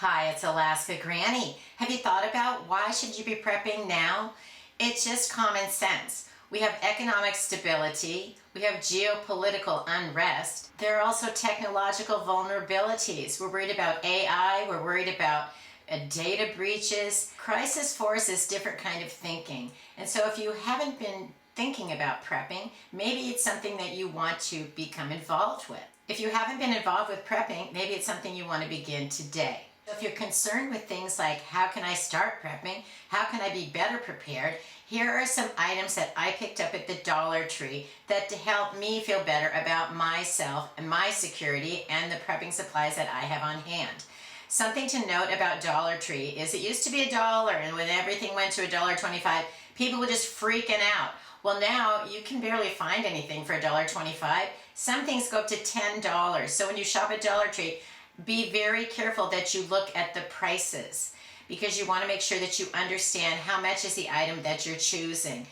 Hi, it's Alaska Granny. Have you thought about why should you be prepping now? It's just common sense. We have economic stability, we have geopolitical unrest. There are also technological vulnerabilities. We're worried about AI, we're worried about data breaches. Crisis forces different kind of thinking. And so if you haven't been thinking about prepping, maybe it's something that you want to become involved with. If you haven't been involved with prepping, maybe it's something you want to begin today. If you're concerned with things like how can I start prepping, how can I be better prepared, here are some items that I picked up at the Dollar Tree that help me feel better about myself and my security and the prepping supplies that I have on hand. Something to note about Dollar Tree is it used to be $1, and when everything went to $1.25, people were just freaking out. Well, now you can barely find anything for $1.25. Some things go up to $10. So when you shop at Dollar Tree, be very careful that you look at the prices because you want to make sure that you understand how much is the item that you're choosing.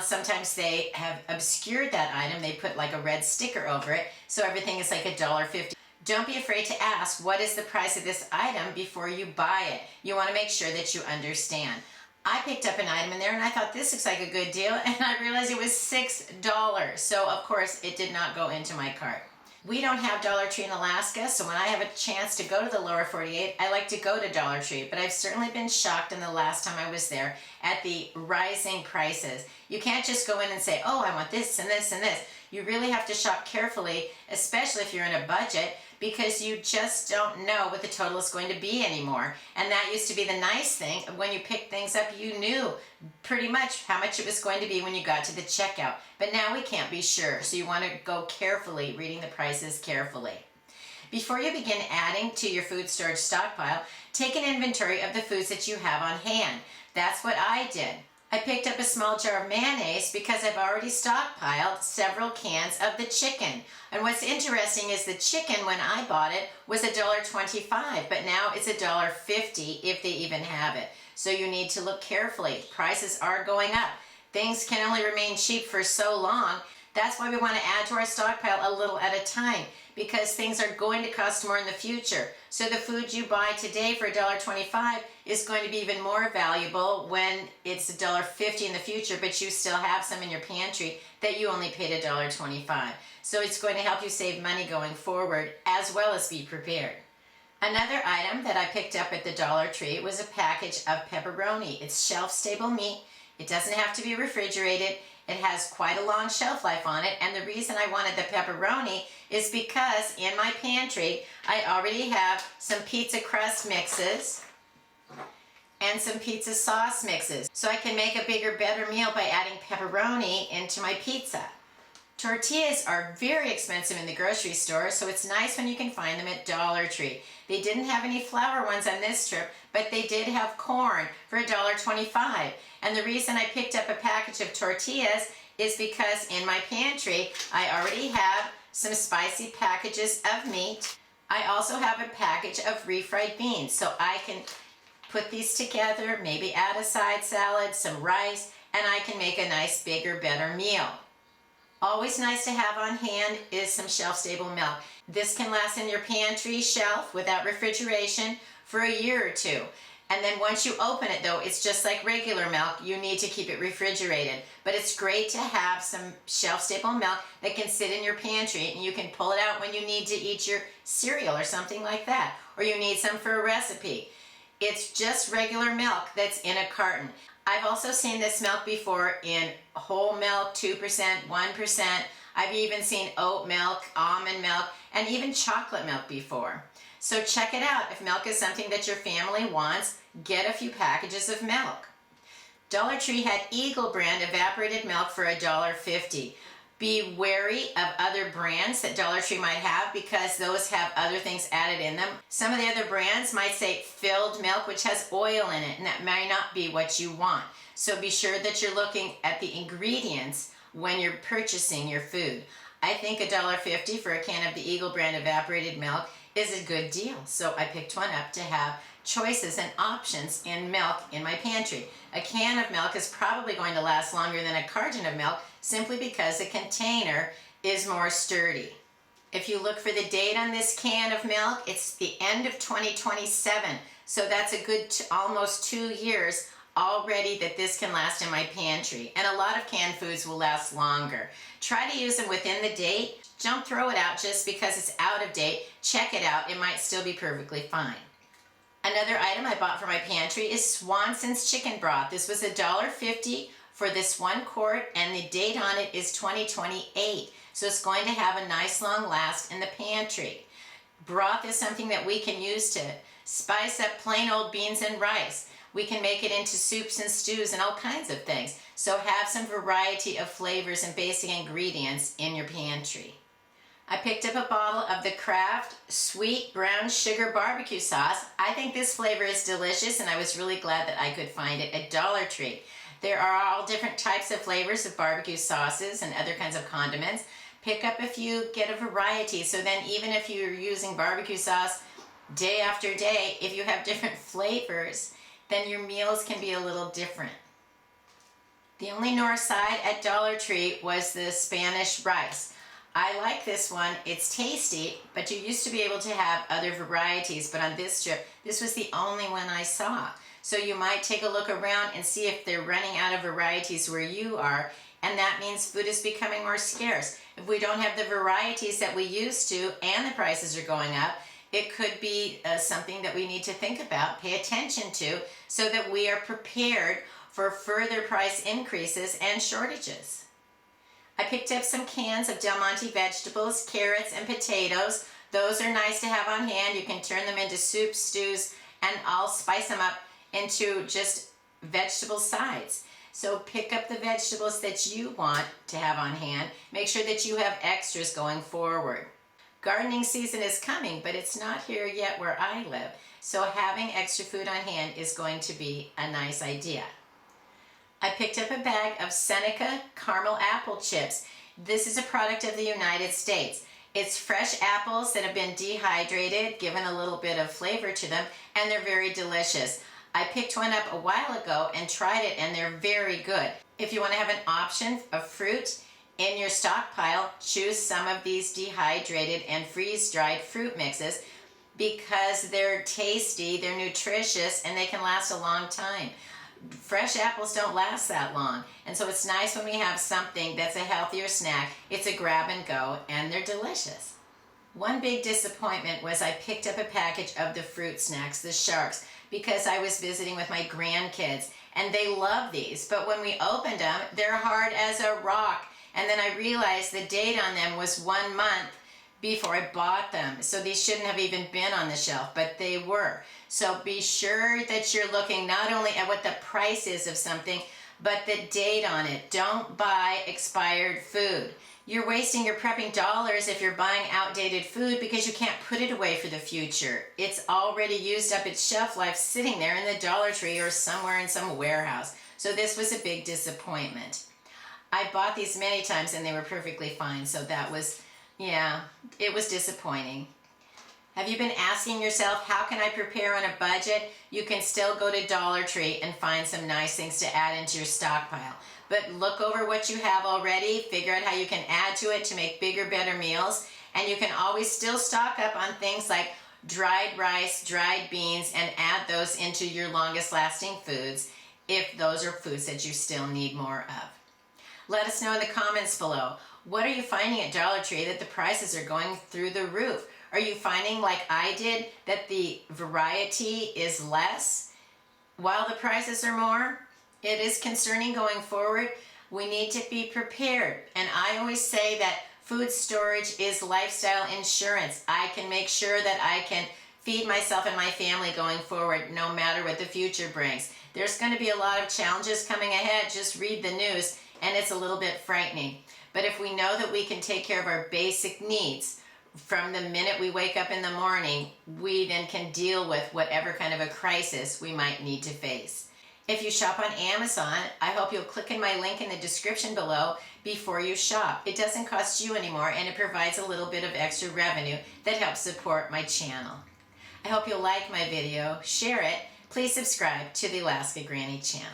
Sometimes they have obscured that item. They put like a red sticker over it, so everything is like $1.50. Don't be afraid to ask what is the price of this item before you buy it. You want to make sure that you understand. I picked up an item in there and I thought this looks like a good deal, and I realized it was $6. So of course it did not go into my cart. We don't have Dollar Tree in Alaska, so when I have a chance to go to the lower 48, I like to go to Dollar Tree, but I've certainly been shocked in the last time I was there at the rising prices. You can't just go in and say, oh, I want this and this and this. You really have to shop carefully, especially if you're in a budget, because you just don't know what the total is going to be anymore. And that used to be the nice thing. When you picked things up, you knew pretty much how much it was going to be when you got to the checkout. But now we can't be sure, so you want to go carefully, reading the prices carefully. Before you begin adding to your food storage stockpile, take an inventory of the foods that you have on hand. That's what I did. I picked up a small jar of mayonnaise because I've already stockpiled several cans of the chicken. And what's interesting is the chicken, when I bought it, was $1.25, but now it's $1.50 if they even have it. So you need to look carefully. Prices are going up. Things can only remain cheap for so long. That's why we want to add to our stockpile a little at a time, because things are going to cost more in the future. So the food you buy today for $1.25 is going to be even more valuable when it's $1.50 in the future, but you still have some in your pantry that you only paid $1.25. So it's going to help you save money going forward as well as be prepared. Another item that I picked up at the Dollar Tree was a package of pepperoni. It's shelf-stable meat. It doesn't have to be refrigerated. It has quite a long shelf life on it, and the reason I wanted the pepperoni is because in my pantry I already have some pizza crust mixes and some pizza sauce mixes. So I can make a bigger, better meal by adding pepperoni into my pizza. Tortillas are very expensive in the grocery store, so it's nice when you can find them at Dollar Tree. They didn't have any flour ones on this trip, but they did have corn for $1.25. And the reason I picked up a package of tortillas is because in my pantry, I already have some spicy packages of meat. I also have a package of refried beans, so I can put these together, maybe add a side salad, some rice, and I can make a nice, bigger, better meal. Always nice to have on hand is some shelf-stable milk. This can last in your pantry shelf without refrigeration for a year or two. And then once you open it though, it's just like regular milk. You need to keep it refrigerated. But it's great to have some shelf-stable milk that can sit in your pantry, and you can pull it out when you need to eat your cereal or something like that. Or you need some for a recipe. It's just regular milk that's in a carton. I've also seen this milk before in whole milk, 2%, 1%. I've even seen oat milk, almond milk, and even chocolate milk before. So check it out. If milk is something that your family wants, get a few packages of milk. Dollar Tree had Eagle brand evaporated milk for $1.50. Be wary of other brands that Dollar Tree might have because those have other things added in them. Some of the other brands might say filled milk, which has oil in it, and that may not be what you want. So be sure that you're looking at the ingredients when you're purchasing your food. I think $1.50 for a can of the Eagle brand evaporated milk is a good deal. So I picked one up to have choices and options in milk in my pantry. A can of milk is probably going to last longer than a carton of milk simply because the container is more sturdy. If you look for the date on this can of milk, it's the end of 2027. So that's a good almost 2 years already that this can last in my pantry. And a lot of canned foods will last longer. Try to use them within the date. Don't throw it out just because it's out of date. Check it out. It might still be perfectly fine. Another item I bought for my pantry is Swanson's chicken broth. This was $1.50 for this 1 quart, and the date on it is 2028. So it's going to have a nice long last in the pantry. Broth is something that we can use to spice up plain old beans and rice. We can make it into soups and stews and all kinds of things. So have some variety of flavors and basic ingredients in your pantry. I picked up a bottle of the Kraft Sweet Brown Sugar Barbecue Sauce. I think this flavor is delicious, and I was really glad that I could find it at Dollar Tree. There are all different types of flavors of barbecue sauces and other kinds of condiments. Pick up a few, get a variety, so then even if you're using barbecue sauce day after day, if you have different flavors, then your meals can be a little different. The only north side at Dollar Tree was the Spanish rice. I like this one. It's tasty, but you used to be able to have other varieties, but on this trip, this was the only one I saw. So you might take a look around and see if they're running out of varieties where you are, and that means food is becoming more scarce. If we don't have the varieties that we used to and the prices are going up, it could be something that we need to think about, pay attention to, so that we are prepared for further price increases and shortages. I picked up some cans of Del Monte vegetables, carrots, and potatoes. Those are nice to have on hand. You can turn them into soups, stews, and I'll spice them up into just vegetable sides. So pick up the vegetables that you want to have on hand. Make sure that you have extras going forward. Gardening season is coming, but it's not here yet where I live. So having extra food on hand is going to be a nice idea. I picked up a bag of Seneca caramel apple chips. This is a product of the United States. It's fresh apples that have been dehydrated, given a little bit of flavor to them, and they're very delicious. I picked one up a while ago and tried it, and they're very good. If you want to have an option of fruit in your stockpile, choose some of these dehydrated and freeze-dried fruit mixes because they're tasty, they're nutritious, and they can last a long time. Fresh apples don't last that long, and so it's nice when we have something that's a healthier snack. It's a grab and go, and they're delicious. One big disappointment was I picked up a package of the fruit snacks, the Sharks, because I was visiting with my grandkids, and they love these, but when we opened them, they're hard as a rock, and then I realized the date on them was 1 month before I bought them, so these shouldn't have even been on the shelf, but they were. So be sure that you're looking not only at what the price is of something, but the date on it. Don't buy expired food. You're wasting your prepping dollars if you're buying outdated food because you can't put it away for the future. It's already used up its shelf life sitting there in the Dollar Tree or somewhere in some warehouse. So this was a big disappointment. I bought these many times and they were perfectly fine, so that was, yeah, it was disappointing. Have you been asking yourself, how can I prepare on a budget? You can still go to Dollar Tree and find some nice things to add into your stockpile. But look over what you have already, figure out how you can add to it to make bigger, better meals, and you can always still stock up on things like dried rice, dried beans, and add those into your longest lasting foods if those are foods that you still need more of. Let us know in the comments below. What are you finding at Dollar Tree that the prices are going through the roof? Are you finding, like I did, that the variety is less while the prices are more? It is concerning going forward. We need to be prepared. And I always say that food storage is lifestyle insurance. I can make sure that I can feed myself and my family going forward no matter what the future brings. There's going to be a lot of challenges coming ahead. Just read the news and it's a little bit frightening. But if we know that we can take care of our basic needs from the minute we wake up in the morning, we then can deal with whatever kind of a crisis we might need to face. If you shop on Amazon, I hope you'll click in my link in the description below before you shop. It doesn't cost you anymore and it provides a little bit of extra revenue that helps support my channel. I hope you'll like my video, share it, please subscribe to the Alaska Granny channel.